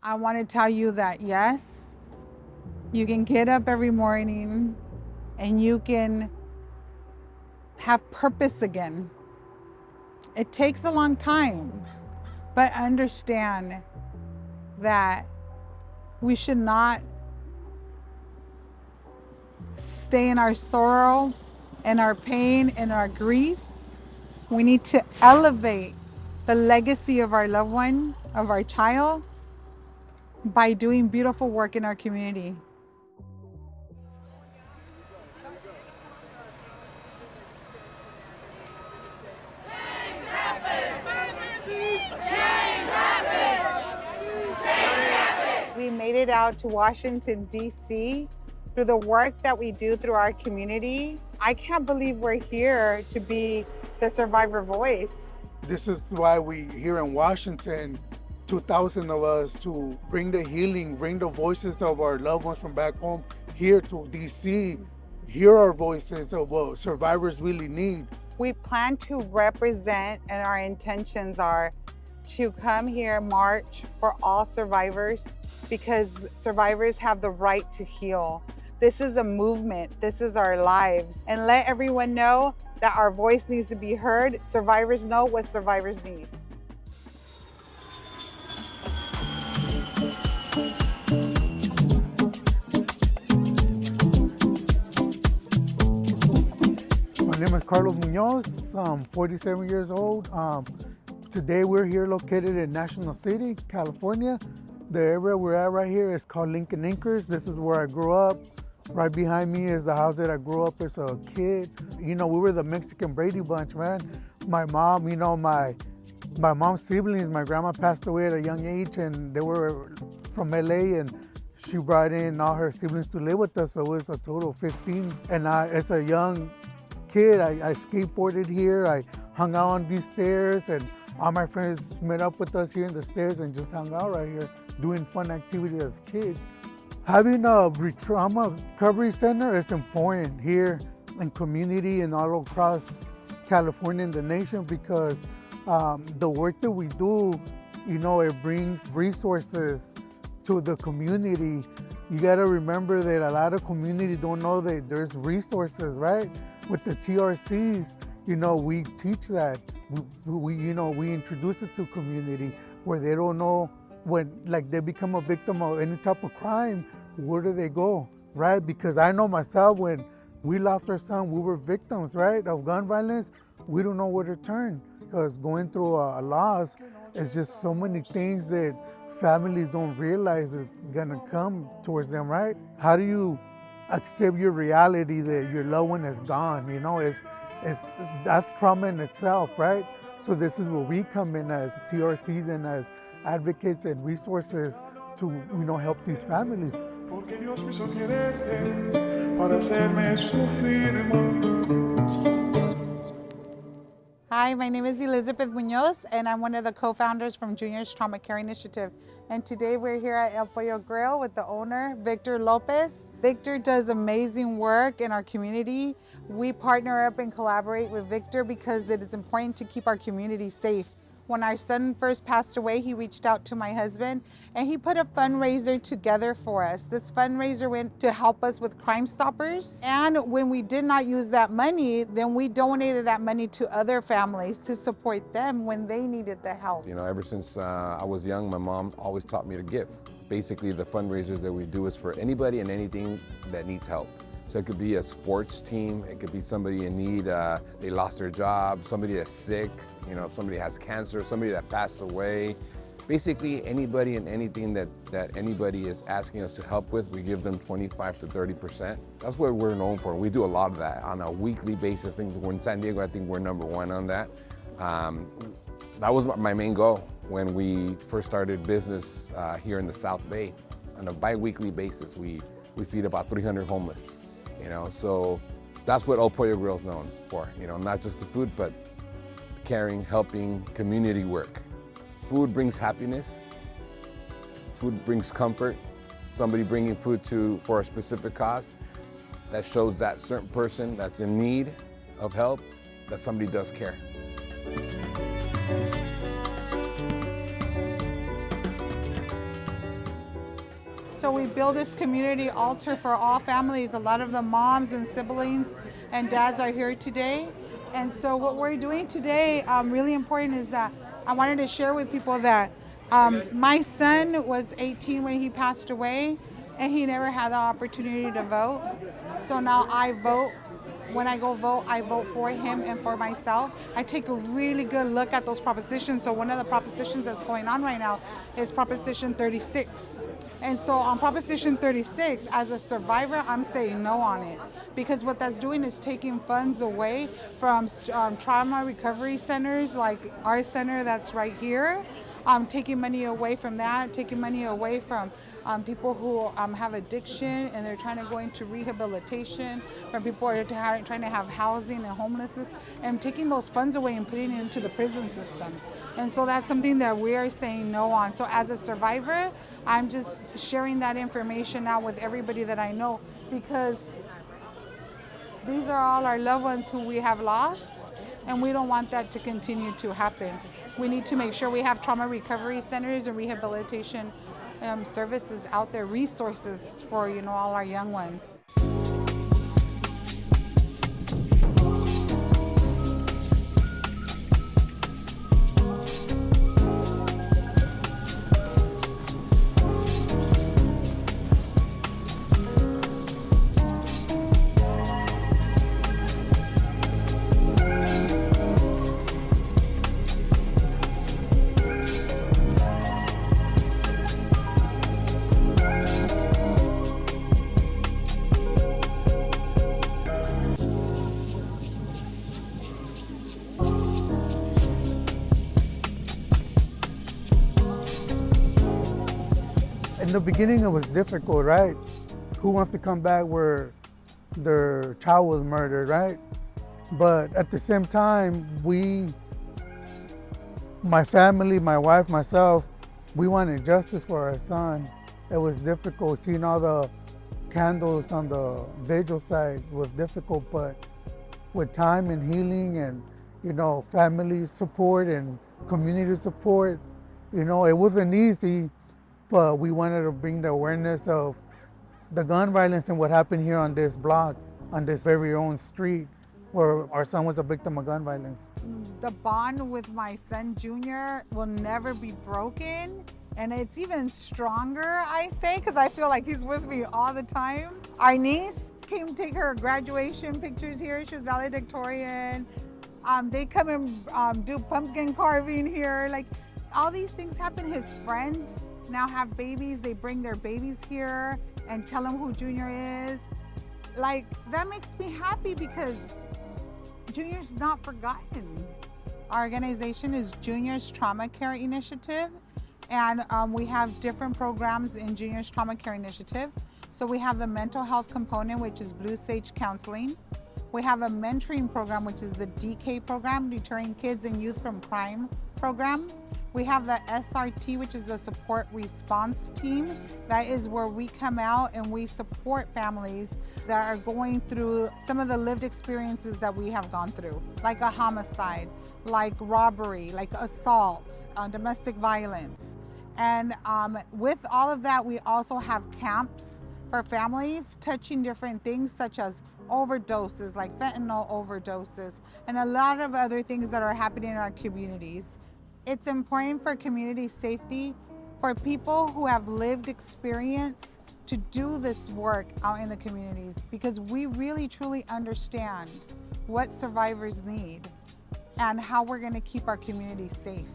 I want to tell you that yes, you can get up every morning and you can have purpose again. It takes a long time, but understand that we should not stay in our sorrow and our pain and our grief. We need to elevate the legacy of our loved one, of our child, by doing beautiful work in our community. We made it out to Washington, D.C. through the work that we do through our community. I can't believe we're here to be the survivor voice. This is why we here in Washington, 2,000 of us, to bring the healing, bring the voices of our loved ones from back home here to DC, hear our voices of what survivors really need. We plan to represent, and our intentions are to come here, march for all survivors, because survivors have the right to heal. This is a movement, this is our lives, and let everyone know that our voice needs to be heard. Survivors know what survivors need. My name is Carlos Munoz. I'm 47 years old. Today we're here located in National City, California. The area we're at right here is called Lincoln Acres. This is where I grew up. Right behind me is the house that I grew up as a kid. You know, we were the Mexican Brady Bunch, man. My mom, you know, my mom's siblings, my grandma passed away at a young age and they were from LA, and she brought in all her siblings to live with us, so it was a total of 15. And as a young kid, I skateboarded here, I hung out on these stairs, and all my friends met up with us here in the stairs and just hung out right here, doing fun activities as kids. Having a trauma recovery center is important here in community and all across California and the nation, because the work that we do, you know, it brings resources to the community. You gotta remember that a lot of community don't know that there's resources, right? With the TRCs, you know, we teach that. We introduce it to community where they don't know when, like, they become a victim of any type of crime, where do they go, right? Because I know myself, when we lost our son, we were victims, right, of gun violence. We don't know where to turn, because going through a loss is just so many things that families don't realize it's gonna come towards them, right? How do you accept your reality that your loved one is gone? You know, that's trauma in itself, right? So this is where we come in as TRCs and as advocates and resources to, you know, help these families. Hi, my name is Elizabeth Munoz, and I'm one of the co-founders from Junior's Trauma Care Initiative. And today we're here at El Pollo Grill with the owner, Victor Lopez. Victor does amazing work in our community. We partner up and collaborate with Victor because it is important to keep our community safe. When our son first passed away, he reached out to my husband and he put a fundraiser together for us. This fundraiser went to help us with Crime Stoppers. And when we did not use that money, then we donated that money to other families to support them when they needed the help. You know, ever since I was young, my mom always taught me to give. Basically, the fundraisers that we do is for anybody and anything that needs help. So it could be a sports team, it could be somebody in need, they lost their job, somebody that's sick, you know, somebody has cancer, somebody that passed away. Basically, anybody and anything that anybody is asking us to help with, we give them 25 to 30%. That's what we're known for. We do a lot of that on a weekly basis. I think we're in San Diego, I think we're #1 on that. That was my main goal when we first started business here in the South Bay. On a bi-weekly basis, we feed about 300 homeless. You know, so that's what El Pollo Grill is known for. You know, not just the food, but caring, helping, community work. Food brings happiness. Food brings comfort. Somebody bringing food for a specific cause, that shows that certain person that's in need of help, that somebody does care. So we build this community altar for all families. A lot of the moms and siblings and dads are here today. And so what we're doing today, really important, is that I wanted to share with people that my son was 18 when he passed away, and he never had the opportunity to vote. So now I vote. When I go vote, I vote for him and for myself. I take a really good look at those propositions. So one of the propositions that's going on right now is Proposition 36. And so on Proposition 36, as a survivor, I'm saying no on it, because what that's doing is taking funds away from trauma recovery centers like our center that's right here, taking money away from that, taking money away from people who have addiction and they're trying to go into rehabilitation, from people who are trying to have housing and homelessness, and taking those funds away and putting it into the prison system. And so that's something that we are saying no on. So as a survivor, I'm just sharing that information out with everybody that I know, because these are all our loved ones who we have lost, and we don't want that to continue to happen. We need to make sure we have trauma recovery centers and rehabilitation services out there, resources for all our young ones. In the beginning, it was difficult, right? Who wants to come back where their child was murdered, right? But at the same time, my family, my wife, myself, we wanted justice for our son. It was difficult. Seeing all the candles on the vigil side was difficult, but with time and healing and, family support and community support, it wasn't easy. But we wanted to bring the awareness of the gun violence and what happened here on this block, on this very own street, where our son was a victim of gun violence. The bond with my son, Junior, will never be broken. And it's even stronger, I say, because I feel like he's with me all the time. Our niece came take her graduation pictures here. She was valedictorian. They come and do pumpkin carving here. Like, all these things happen. His friends now have babies. They bring their babies here and tell them who Junior is. Like, that makes me happy because Junior's not forgotten. Our organization is Junior's Trauma Care Initiative, and we have different programs in Junior's Trauma Care Initiative. So we have the mental health component, which is Blue Sage Counseling. We have a mentoring program, which is the DK program, Deterring Kids and Youth from Crime program. We have the SRT, which is a support response team. That is where we come out and we support families that are going through some of the lived experiences that we have gone through, like a homicide, like robbery, like assault, domestic violence. And with all of that, we also have camps for families touching different things such as overdoses, like fentanyl overdoses, and a lot of other things that are happening in our communities. It's important for community safety, for people who have lived experience to do this work out in the communities, because we really truly understand what survivors need and how we're going to keep our communities safe.